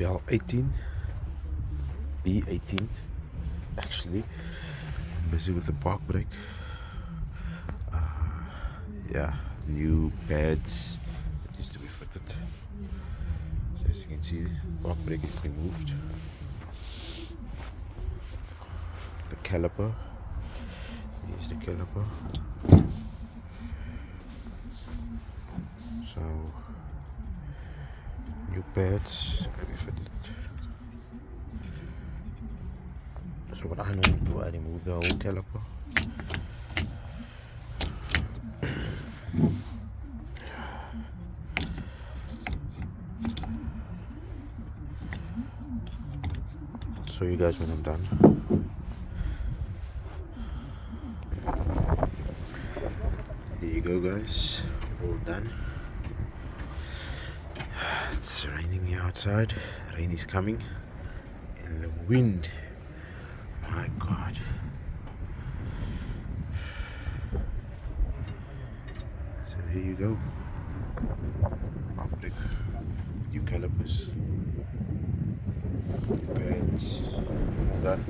ADT B18. Actually, I'm busy with the park brake. Yeah, new pads that used to be fitted. So as you can see, park brake is removed. The caliper. Here's the caliper. So new pads can be fitted. So what I normally do, I remove the whole caliper. I'll show you guys when I'm done. There you go, guys, all done. It's raining here outside. Rain is coming, and the wind, my god. So there you go, public, new calipers, new pads, all done.